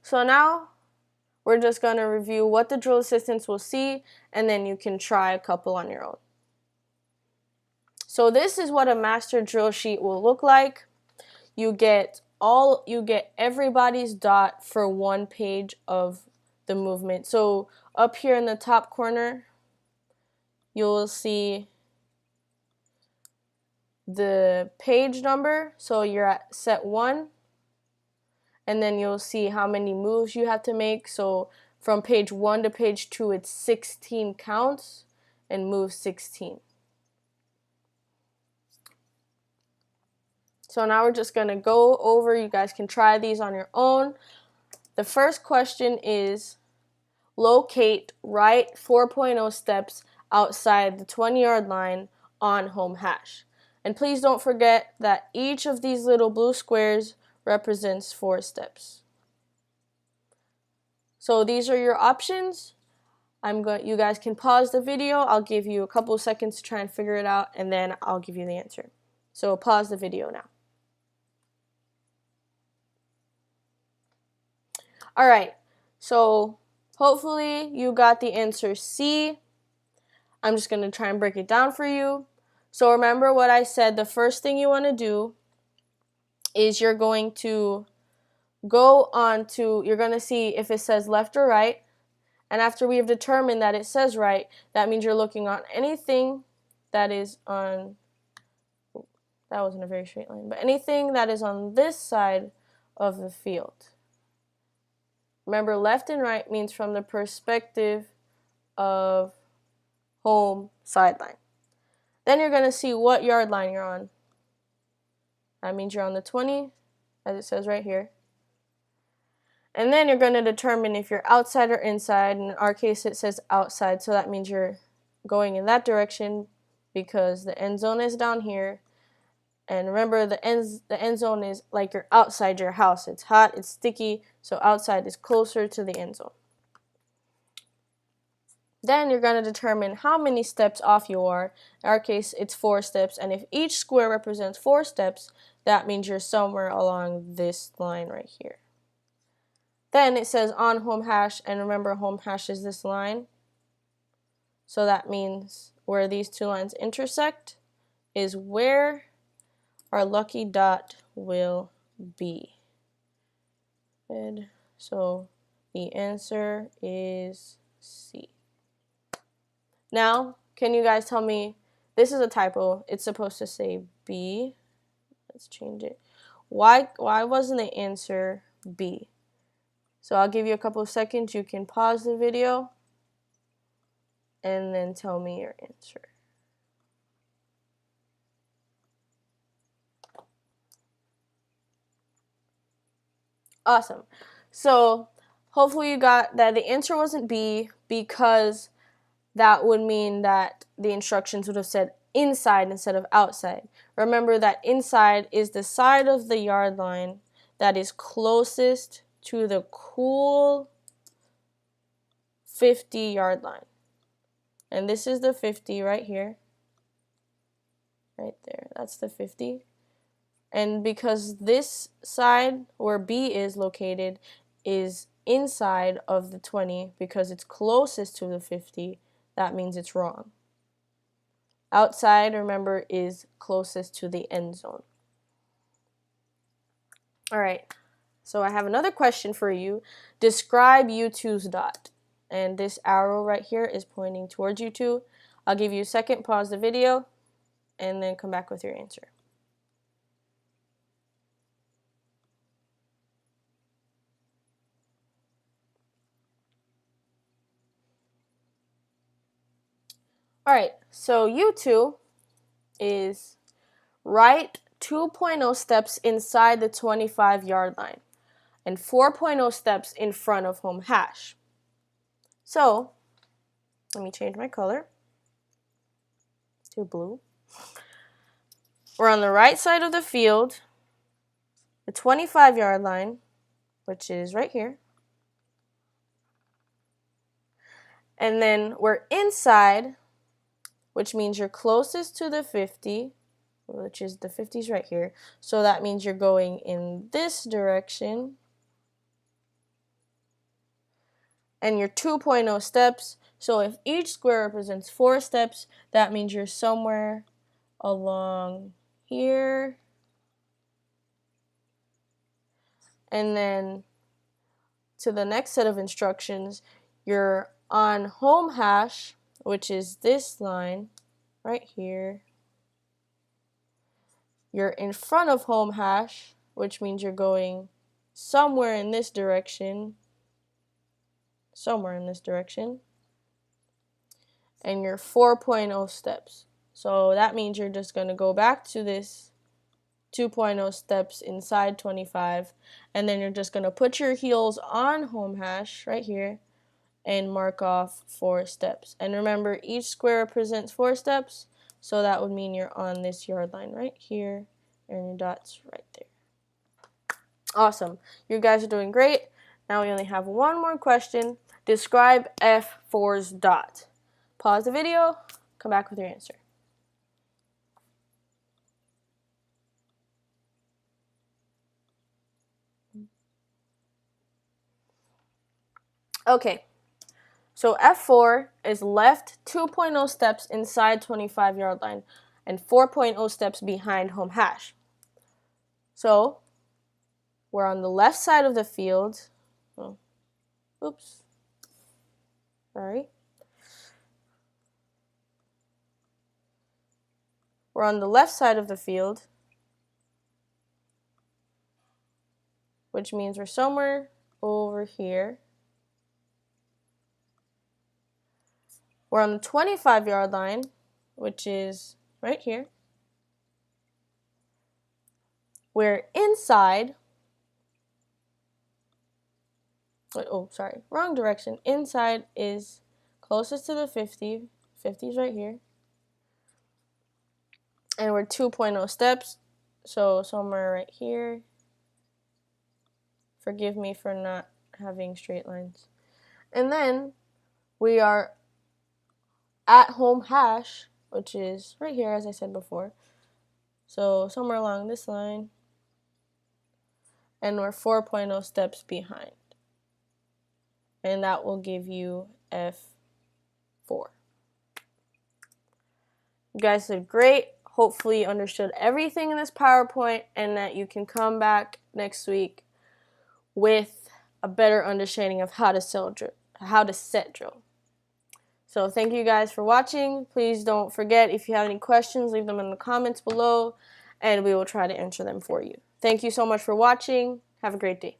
So now we're just going to review what the drill assistants will see, and then you can try a couple on your own. So this is what a master drill sheet will look like. You get everybody's dot for one page of the movement. So up here in the top corner, you'll see the page number. So you're at set 1, and then you'll see how many moves you have to make. So from page 1 to page 2, it's 16 counts and move 16. So now we're just going to go over, you guys can try these on your own. The first question is, locate right 4.0 steps outside the 20-yard line on home hash. And please don't forget that each of these little blue squares represents 4 steps. So these are your options. You guys can pause the video. I'll give you a couple of seconds to try and figure it out, and then I'll give you the answer. So pause the video now. All right, so hopefully you got the answer C. I'm just going to try and break it down for you. So remember what I said, the first thing you want to do is you're going to you're going to see if it says left or right. And after we have determined that it says right, that means you're looking on anything that is on, that wasn't a very straight line, but anything that is on this side of the field. Remember, left and right means from the perspective of home sideline. Then you're going to see what yard line you're on. That means you're on the 20, as it says right here. And then you're going to determine if you're outside or inside. In our case, it says outside, so that means you're going in that direction because the end zone is down here. And remember, the end zone is like you're outside your house. It's hot, it's sticky, so outside is closer to the end zone. Then you're going to determine how many steps off you are. In our case, it's 4 steps, and if each square represents 4 steps, that means you're somewhere along this line right here. Then it says on home hash, and remember, home hash is this line. So that means where these two lines intersect is where our lucky dot will be. Good. So the answer is C. Now, can you guys tell me, this is a typo. It's supposed to say B. Let's change it. Why wasn't the answer B? So I'll give you a couple of seconds. You can pause the video and then tell me your answer. Awesome. So hopefully you got that the answer wasn't B, because that would mean that the instructions would have said inside instead of outside. Remember that inside is the side of the yard line that is closest to the cool 50-yard line. And this is the 50 right here. Right there. That's the 50. And because this side where B is located is inside of the 20 because it's closest to the 50, that means it's wrong. Outside, remember, is closest to the end zone. All right, so I have another question for you. Describe U2's dot. And this arrow right here is pointing towards U2. I'll give you a second, pause the video, and then come back with your answer. All right, so U2 is right 2.0 steps inside the 25-yard line and 4.0 steps in front of home hash. So let me change my color to blue. We're on the right side of the field, the 25-yard line, which is right here. And then we're inside, which means you're closest to the 50, which is the 50's right here. So that means you're going in this direction. and your 2.0 steps. So if each square represents 4 steps, that means you're somewhere along here. And then to the next set of instructions, you're on home hash, which is this line right here. You're in front of home hash, which means you're going somewhere in this direction. And your 4.0 steps. So that means you're just going to go back to this 2.0 steps inside 25, and then you're just going to put your heels on home hash right here and mark off 4 steps. And remember, each square represents 4 steps, so that would mean you're on this yard line right here, and your dot's right there. Awesome. You guys are doing great. Now we only have one more question. Describe F4's dot. Pause the video, come back with your answer. Okay, so F4 is left 2.0 steps inside 25 yard line and 4.0 steps behind home hash. So we're on the left side of the field. Oh, oops. Sorry. We're on the left side of the field, which means we're somewhere over here. We're on the 25 yard line, which is right here. We're inside. Oh, sorry, wrong direction. Inside is closest to the 50. 50 is right here. And we're 2.0 steps, so somewhere right here. Forgive me for not having straight lines. And then we are at home hash, which is right here, as I said before. So somewhere along this line. And we're 4.0 steps behind. And that will give you F4. You guys did great. Hopefully you understood everything in this PowerPoint and that you can come back next week with a better understanding of how to set drill. So thank you guys for watching. Please don't forget, if you have any questions, leave them in the comments below and we will try to answer them for you. Thank you so much for watching. Have a great day.